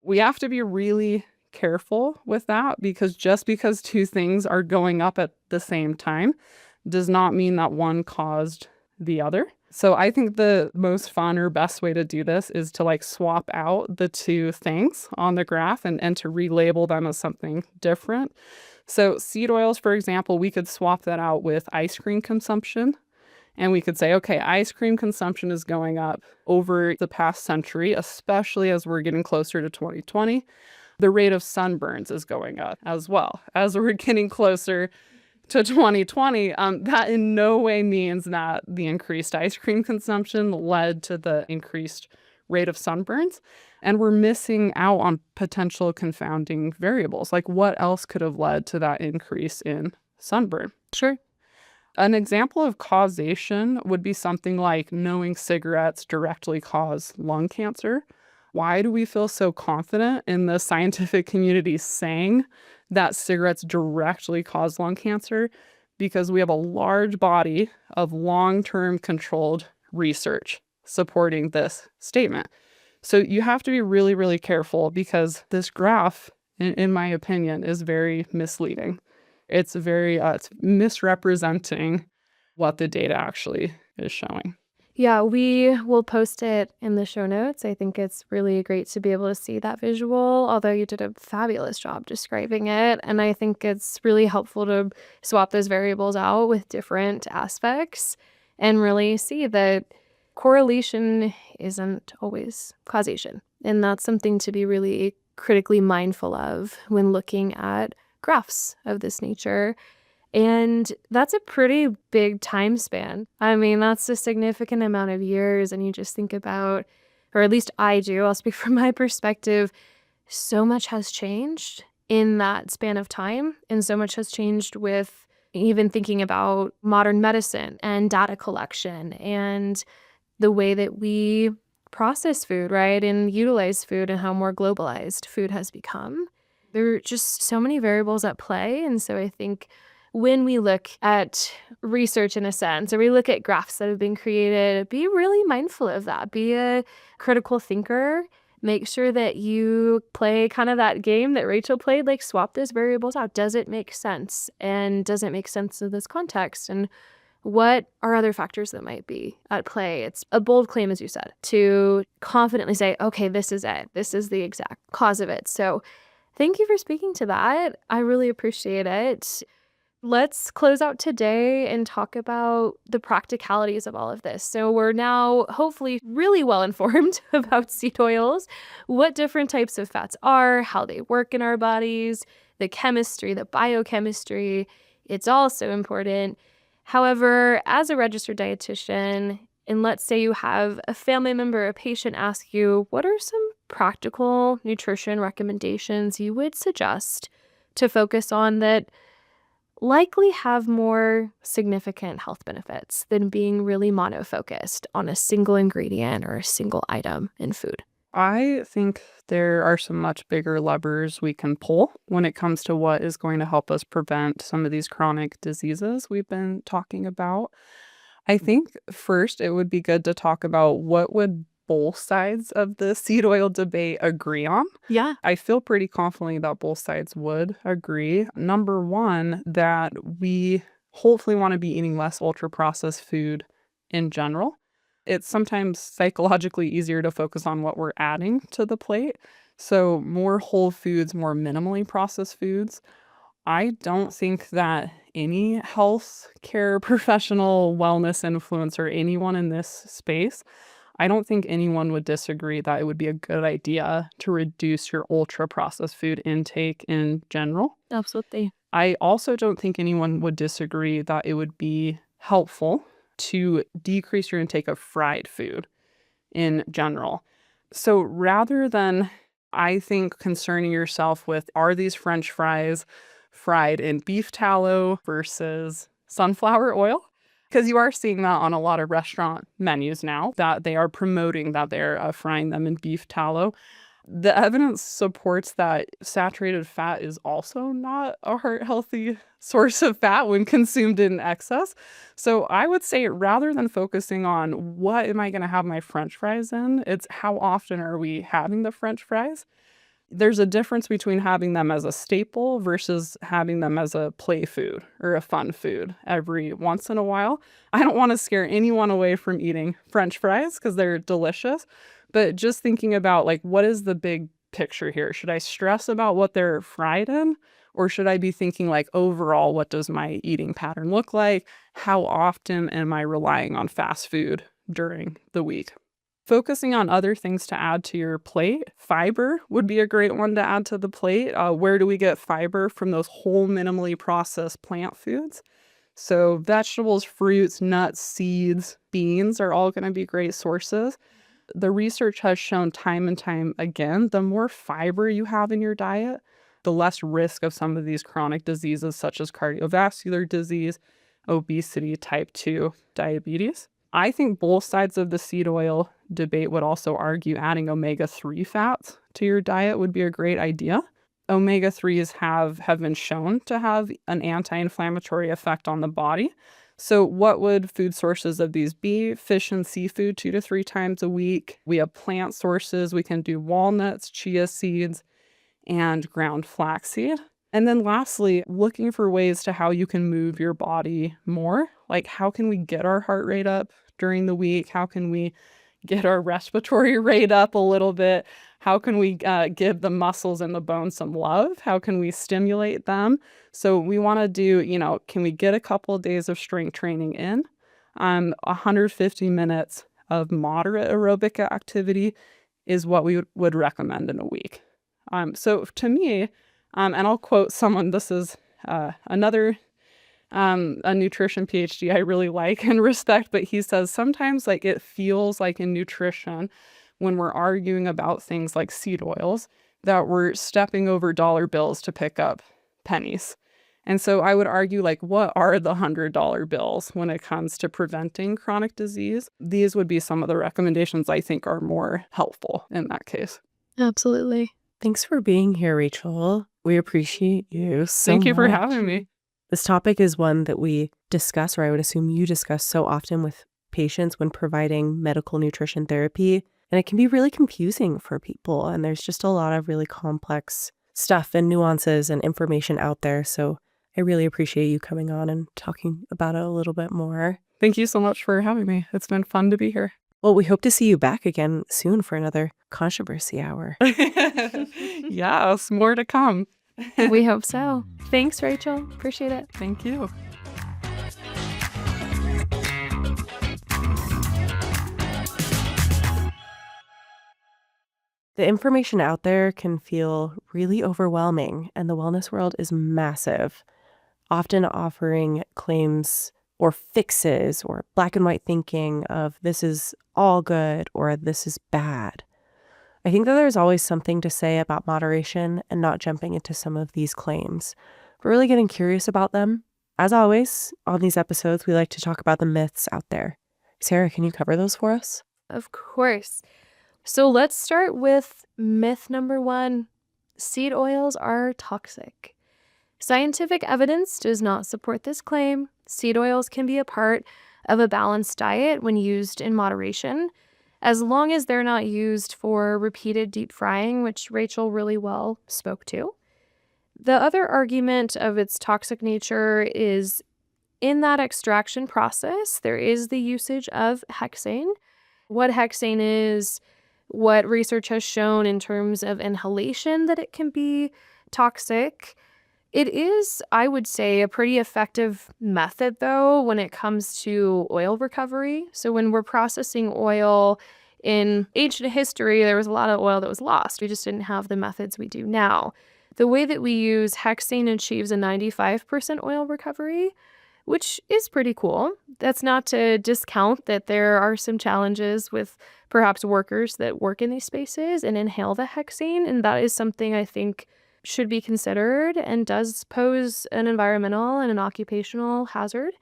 We have to be really careful with that because just because two things are going up at the same time does not mean that one caused the other. So I think the most fun or best way to do this is to swap out the two things on the graph and to relabel them as something different. So seed oils, for example, we could swap that out with ice cream consumption. And we could say, okay, ice cream consumption is going up over the past century, especially as we're getting closer to 2020. The rate of sunburns is going up as well. As we're getting closer to 2020, that in no way means that the increased ice cream consumption led to the increased rate of sunburns. And we're missing out on potential confounding variables. Like what else could have led to that increase in sunburn? Sure. An example of causation would be something like knowing cigarettes directly cause lung cancer. Why do we feel so confident in the scientific community saying that cigarettes directly cause lung cancer? Because we have a large body of long-term controlled research supporting this statement. So you have to be really, really careful because this graph, in my opinion, is very misleading. It's it's misrepresenting what the data actually is showing. Yeah, we will post it in the show notes. I think it's really great to be able to see that visual, although you did a fabulous job describing it. And I think it's really helpful to swap those variables out with different aspects and really see that correlation isn't always causation. And that's something to be really critically mindful of when looking at graphs of this nature. And that's a pretty big time span. I mean, that's a significant amount of years. And you just think about, or at least I do, I'll speak from my perspective, so much has changed in that span of time. And so much has changed with even thinking about modern medicine and data collection and the way that we process food, right? And utilize food and how more globalized food has become. There are just so many variables at play. And so I think when we look at research in a sense, or we look at graphs that have been created, be really mindful of that. Be a critical thinker. Make sure that you play kind of that game that Rachel played, like swap those variables out. Does it make sense? And does it make sense in this context? And what are other factors that might be at play? It's a bold claim, as you said, to confidently say, okay, this is it. This is the exact cause of it. So thank you for speaking to that. I really appreciate it. Let's close out today and talk about the practicalities of all of this. So we're now hopefully really well informed about seed oils, what different types of fats are, how they work in our bodies, the chemistry, the biochemistry. It's all so important. However, as a registered dietitian, and let's say you have a family member, a patient ask you, what are some practical nutrition recommendations you would suggest to focus on that likely have more significant health benefits than being really monofocused on a single ingredient or a single item in food? I think there are some much bigger levers we can pull when it comes to what is going to help us prevent some of these chronic diseases we've been talking about. I think first it would be good to talk about what would both sides of the seed oil debate agree on. Yeah. I feel pretty confidently that both sides would agree. Number one, that we hopefully want to be eating less ultra processed food in general. It's sometimes psychologically easier to focus on what we're adding to the plate. So more whole foods, more minimally processed foods. I don't think that any health care professional, wellness influencer, anyone in this space, I don't think anyone would disagree that it would be a good idea to reduce your ultra processed food intake in general. Absolutely. I also don't think anyone would disagree that it would be helpful to decrease your intake of fried food in general. So rather than, I think, concerning yourself with, are these French fries fried in beef tallow versus sunflower oil? Because you are seeing that on a lot of restaurant menus now, that they are promoting that they're frying them in beef tallow. The evidence supports that saturated fat is also not a heart-healthy source of fat when consumed in excess. So I would say rather than focusing on what am I going to have my French fries in, it's how often are we having the French fries? There's a difference between having them as a staple versus having them as a play food or a fun food every once in a while. I don't want to scare anyone away from eating French fries because they're delicious, but just thinking about like, what is the big picture here? Should I stress about what they're fried in? Or should I be thinking like overall, what does my eating pattern look like? How often am I relying on fast food during the week? Focusing on other things to add to your plate. Fiber would be a great one to add to the plate. Where do we get fiber? From those whole minimally processed plant foods. So vegetables, fruits, nuts, seeds, beans are all going to be great sources. The research has shown time and time again, the more fiber you have in your diet, the less risk of some of these chronic diseases such as cardiovascular disease, obesity, type 2 diabetes. I think both sides of the seed oil debate would also argue adding omega-3 fats to your diet would be a great idea. Omega-3s have been shown to have an anti-inflammatory effect on the body. So what would food sources of these be? Fish and seafood 2 to 3 times a week. We have plant sources. We can do walnuts, chia seeds, and ground flaxseed. And then lastly, looking for ways to how you can move your body more. Like how can we get our heart rate up during the week? How can we get our respiratory rate up a little bit? How can we give the muscles and the bones some love? How can we stimulate them? So we want to do, can we get a couple of days of strength training in? 150 minutes of moderate aerobic activity is what we would recommend in a week. So to me, and I'll quote someone, this is another a nutrition PhD I really like and respect, but he says sometimes like it feels like in nutrition when we're arguing about things like seed oils that we're stepping over dollar bills to pick up pennies. And so I would argue, like, what are the $100 bills when it comes to preventing chronic disease? These would be some of the recommendations I think are more helpful in that case. Absolutely. Thanks for being here, Rachel. We appreciate you so Thank you for much. having me. This topic is one that we discuss, or I would assume you discuss so often with patients when providing medical nutrition therapy. And it can be really confusing for people. And there's just a lot of really complex stuff and nuances and information out there. So I really appreciate you coming on and talking about it a little bit more. Thank you so much for having me. It's been fun to be here. Well, we hope to see you back again soon for another controversy hour. Yes, more to come. We hope so. Thanks, Rachel. Appreciate it. Thank you. The information out there can feel really overwhelming, and the wellness world is massive, often offering claims or fixes or black and white thinking of this is all good or this is bad. I think that there's always something to say about moderation and not jumping into some of these claims, but really getting curious about them. As always, on these episodes, we like to talk about the myths out there. Sarah, can you cover those for us? Of course. So let's start with myth number 1. Seed oils are toxic. Scientific evidence does not support this claim. Seed oils can be a part of a balanced diet when used in moderation, as long as they're not used for repeated deep frying, which Rachel really well spoke to. The other argument of its toxic nature is in that extraction process, there is the usage of hexane. What hexane is, what research has shown in terms of inhalation that it can be toxic. It is, I would say, a pretty effective method, though, when it comes to oil recovery. So when we're processing oil in ancient history, there was a lot of oil that was lost. We just didn't have the methods we do now. The way that we use hexane achieves a 95% oil recovery, which is pretty cool. That's not to discount that there are some challenges with perhaps workers that work in these spaces and inhale the hexane, and that is something I think should be considered and does pose an environmental and an occupational hazard.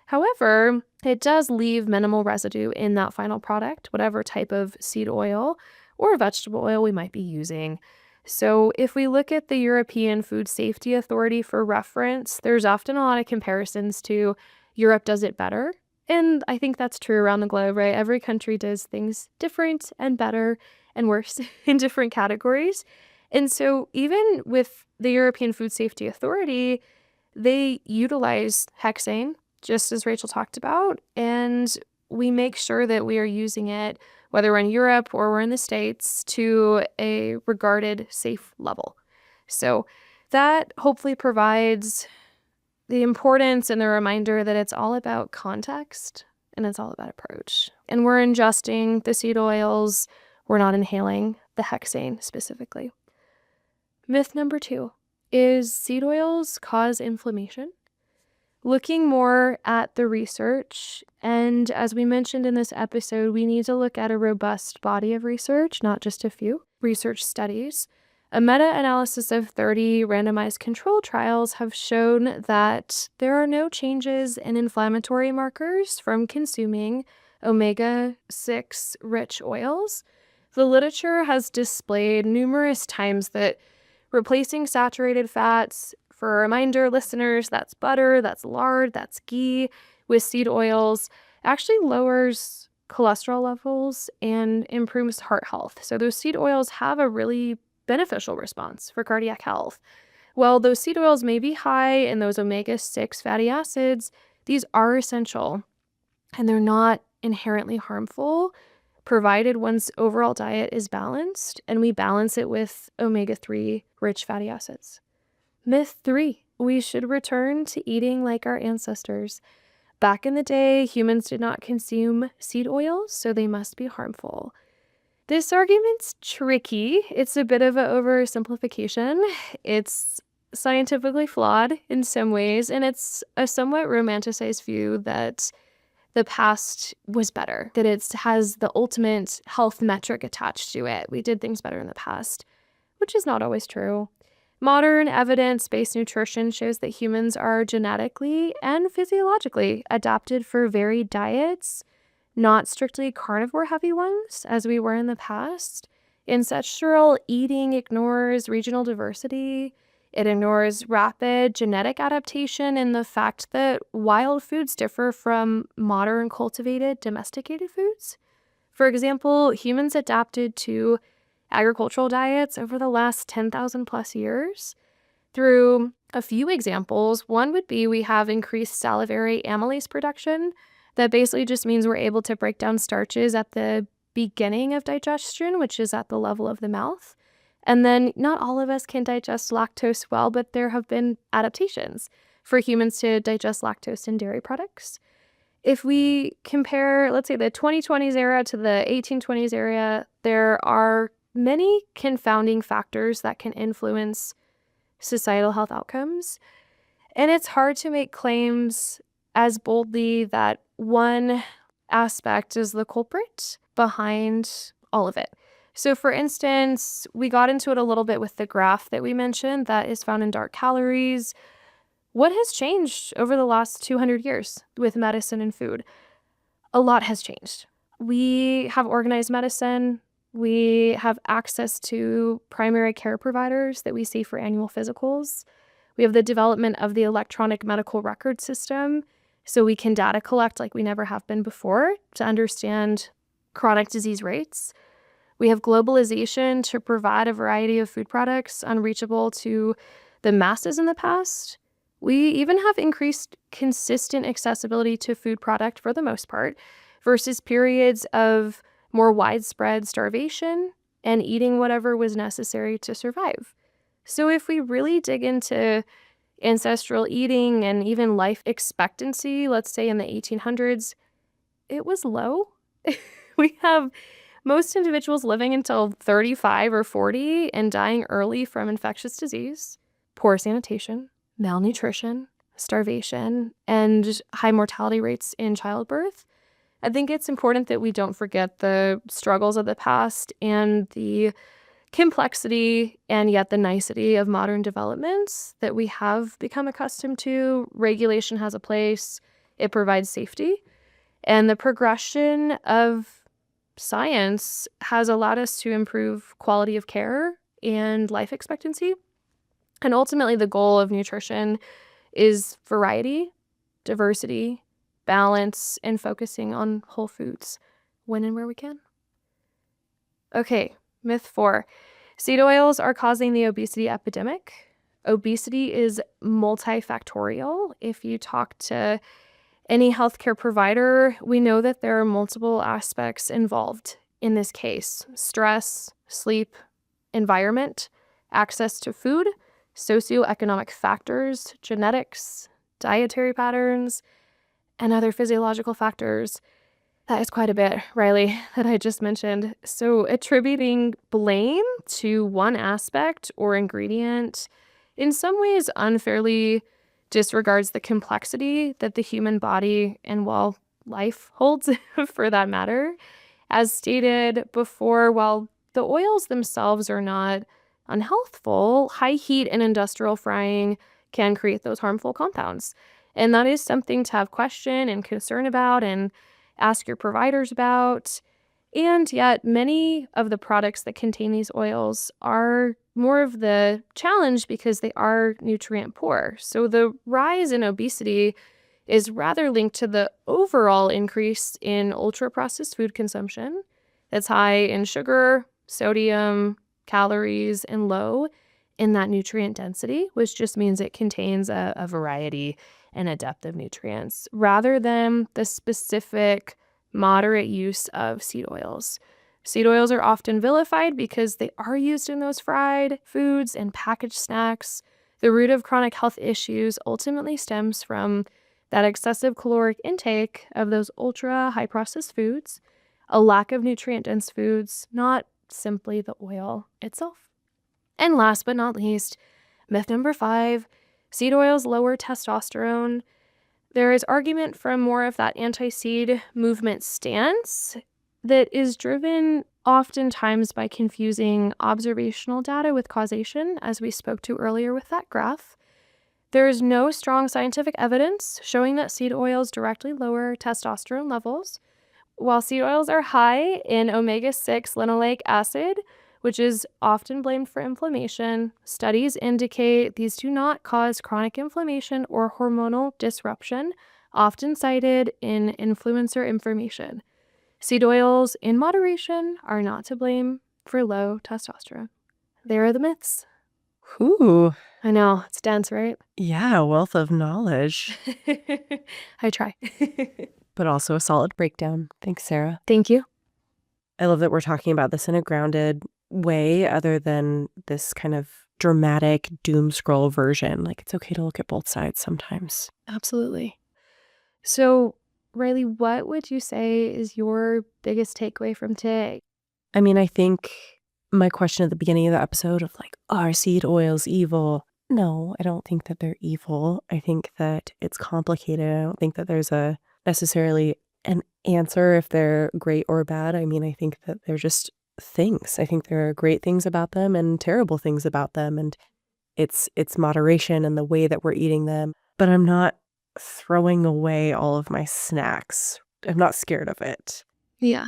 However, it does leave minimal residue in that final product, whatever type of seed oil or vegetable oil we might be using. So if we look at the European Food Safety Authority for reference, there's often a lot of comparisons to Europe does it better. And I think that's true around the globe, right? Every country does things different and better and worse in different categories. And so even with the European Food Safety Authority, they utilize hexane, just as Rachel talked about, and we make sure that we are using it, whether we're in Europe or we're in the States, to a regarded safe level. So that hopefully provides the importance and the reminder that it's all about context and it's all about approach. And we're ingesting the seed oils, we're not inhaling the hexane specifically. Myth number 2 is seed oils cause inflammation. Looking more at the research, and as we mentioned in this episode, we need to look at a robust body of research, not just a few research studies. A meta-analysis of 30 randomized control trials have shown that there are no changes in inflammatory markers from consuming omega-6 rich oils. The literature has displayed numerous times that replacing saturated fats, for a reminder, listeners, that's butter, that's lard, that's ghee, with seed oils, actually lowers cholesterol levels and improves heart health. So those seed oils have a really beneficial response for cardiac health. While those seed oils may be high in those omega-6 fatty acids, these are essential and they're not inherently harmful, provided one's overall diet is balanced and we balance it with omega-3 rich fatty acids. Myth 3, we should return to eating like our ancestors. Back in the day, humans did not consume seed oils, so they must be harmful. This argument's tricky. It's a bit of an oversimplification. It's scientifically flawed in some ways, and it's a somewhat romanticized view that the past was better, that it has the ultimate health metric attached to it. We did things better in the past, which is not always true. Modern evidence-based nutrition shows that humans are genetically and physiologically adapted for varied diets, not strictly carnivore-heavy ones, as we were in the past. Ancestral eating ignores regional diversity. It ignores rapid genetic adaptation and the fact that wild foods differ from modern cultivated domesticated foods. For example, humans adapted to agricultural diets over the last 10,000 plus years through a few examples. One would be we have increased salivary amylase production. That basically just means we're able to break down starches at the beginning of digestion, which is at the level of the mouth. And then not all of us can digest lactose well, but there have been adaptations for humans to digest lactose in dairy products. If we compare, let's say, the 2020s era to the 1820s era, there are many confounding factors that can influence societal health outcomes. And it's hard to make claims as boldly that one aspect is the culprit behind all of it. So for instance, we got into it a little bit with the graph that we mentioned that is found in dark calories. What has changed over the last 200 years with medicine and food? A lot has changed. We have organized medicine. We have access to primary care providers that we see for annual physicals. We have the development of the electronic medical record system, so we can data collect like we never have been before to understand chronic disease rates. We have globalization to provide a variety of food products unreachable to the masses in the past. We even have increased consistent accessibility to food product for the most part versus periods of more widespread starvation and eating whatever was necessary to survive. So if we really dig into ancestral eating and even life expectancy, let's say in the 1800s, it was low. We have most individuals living until 35 or 40 and dying early from infectious disease, poor sanitation, malnutrition, starvation, and high mortality rates in childbirth. I think it's important that we don't forget the struggles of the past and the complexity and yet the nicety of modern developments that we have become accustomed to. Regulation has a place. It provides safety. And the progression of science has allowed us to improve quality of care and life expectancy. And ultimately, the goal of nutrition is variety, diversity, balance, and focusing on whole foods when and where we can. Okay, myth 4. Seed oils are causing the obesity epidemic. Obesity is multifactorial. If you talk to any healthcare provider, we know that there are multiple aspects involved in this case: stress, sleep, environment, access to food, socioeconomic factors, genetics, dietary patterns, and other physiological factors. That is quite a bit, Riley, that I just mentioned. So attributing blame to one aspect or ingredient in some ways unfairly disregards the complexity that the human body and, well, life holds for that matter. As stated before, while the oils themselves are not unhealthful, high heat and industrial frying can create those harmful compounds. And that is something to have question and concern about and ask your providers about. And yet many of the products that contain these oils are more of the challenge because they are nutrient poor. So the rise in obesity is rather linked to the overall increase in ultra-processed food consumption that's high in sugar, sodium, calories, and low in that nutrient density, which just means it contains a variety and a depth of nutrients, rather than the specific moderate use of seed oils. Seed oils are often vilified because they are used in those fried foods and packaged snacks. The root of chronic health issues ultimately stems from that excessive caloric intake of those ultra high processed foods, a lack of nutrient dense foods, not simply the oil itself. And last but not least, Myth number 5, seed oils lower testosterone. There is argument from more of that anti-seed movement stance that is driven oftentimes by confusing observational data with causation, as we spoke to earlier with that graph. There is no strong scientific evidence showing that seed oils directly lower testosterone levels. While seed oils are high in omega-6 linoleic acid, which is often blamed for inflammation, studies indicate these do not cause chronic inflammation or hormonal disruption, often cited in influencer information. Seed oils in moderation are not to blame for low testosterone. There are the myths. Ooh, I know, it's dense, right? yeah, wealth of knowledge, I try. but also a solid breakdown. Thanks, Sarah. Thank you. I love that we're talking about this in a grounded way other than this kind of dramatic doom scroll version. Like, it's okay to look at both sides sometimes. Absolutely. So, Riley, what would you say is your biggest takeaway from today? I mean, I think my question at the beginning of the episode of like, are seed oils evil? No, I don't think that they're evil. I think that it's complicated. I don't think that there's a necessarily an answer if they're great or bad. I mean, I think that they're just things. I think there are great things about them and terrible things about them. And it's moderation and the way that we're eating them. But I'm not throwing away all of my snacks. I'm not scared of it. Yeah.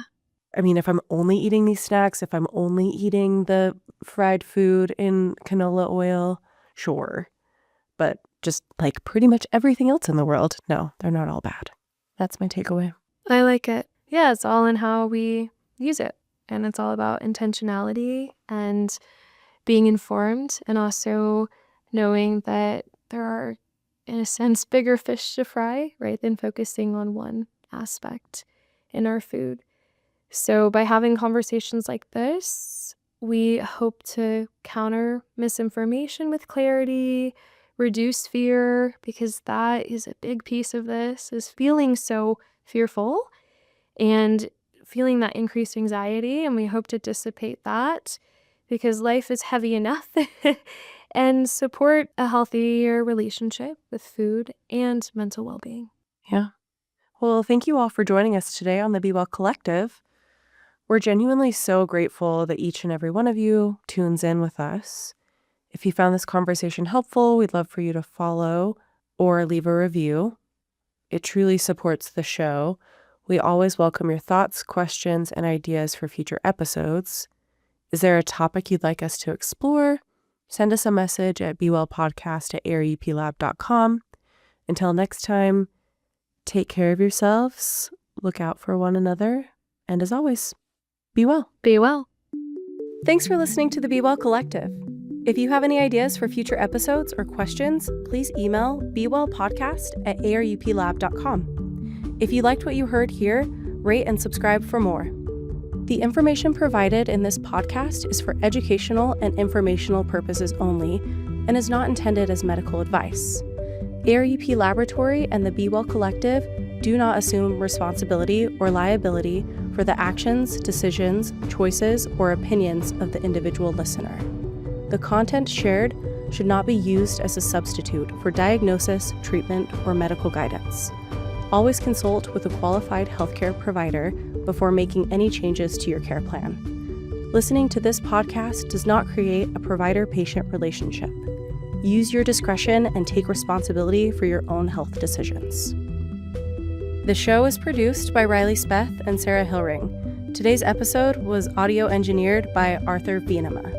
I mean, if I'm only eating these snacks, if I'm only eating the fried food in canola oil, sure. But just like pretty much everything else in the world, no, they're not all bad. That's my takeaway. I like it. Yeah, it's all in how we use it. And it's all about intentionality and being informed, and also knowing that there are, in a sense, bigger fish to fry, right, than focusing on one aspect in our food. So by having conversations like this, we hope to counter misinformation with clarity, reduce fear, because that is a big piece of this, is feeling so fearful and feeling that increased anxiety. And we hope to dissipate that because life is heavy enough and support a healthier relationship with food and mental well-being. Yeah. Well, thank you all for joining us today on the Be Well Collective. We're genuinely so grateful that each and every one of you tunes in with us. If you found this conversation helpful, we'd love for you to follow or leave a review. It truly supports the show. We always welcome your thoughts, questions, and ideas for future episodes. Is there a topic you'd like us to explore? Send us a message at bewellpodcast@aruplab.com. Until next time, take care of yourselves, look out for one another, and as always, be well. Be well. Thanks for listening to the Be Well Collective. If you have any ideas for future episodes or questions, please email bewellpodcast@aruplab.com. If you liked what you heard here, rate and subscribe for more. The information provided in this podcast is for educational and informational purposes only and is not intended as medical advice. ARUP Laboratory and the Be Well Collective do not assume responsibility or liability for the actions, decisions, choices, or opinions of the individual listener. The content shared should not be used as a substitute for diagnosis, treatment, or medical guidance. Always consult with a qualified healthcare provider before making any changes to your care plan. Listening to this podcast does not create a provider-patient relationship. Use your discretion and take responsibility for your own health decisions. The show is produced by Riley Speth and Sarah Hillring. Today's episode was audio engineered by Arthur Vienema.